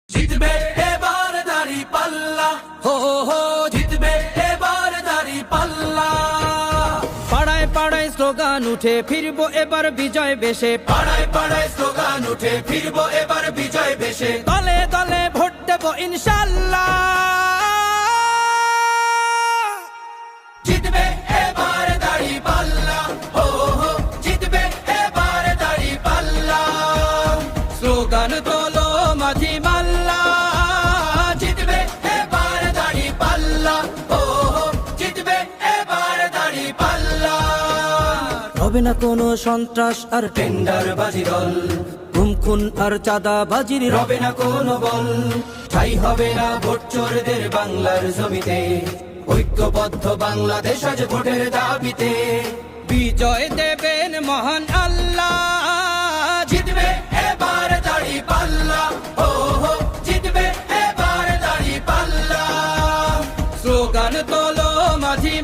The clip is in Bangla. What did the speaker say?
জিতবে এবার দাড়ি পাল্লা, হো হো জিতবে এবার দাড়ি পাল্লা। পাড়ায় পাড়ায় স্লোগান উঠে ফিরবো এবার বিজয় বেশে, পাড়ায় পাড়ায় স্লোগান উঠে ফিরবো এবার বিজয় বেশে। দলে দলে ভোট দেবো ইনশাল্লাহ। জিতবে এবার দাড়ি পাল্লা, হো হো জিতবে এবার দাড়ি পাল্লা। স্লোগান তোলো মাঝি মাল্লা, জিতবে এবার দাড়ি পাল্লা, হো হো জিতবে এবার দাড়ি পাল্লা। হবে না কোনো সন্ত্রাস আর টেন্ডার বাজি দল, গুম খুন আর চাঁদা বাজির রবে না কোনো বল। ঠাই হবে না ভোট চোরদের বাংলার জমিতে, ঐক্যবদ্ধ বাংলাদেশ আজ ভোটের দাবিতে। বিজয় দেবেন মহান আল্লাহ। জিতবে এবার দাড়ি পাল্লা, হো হো জিতবে এবার দাড়ি পাল্লা। স্লোগান তোলো মাঝি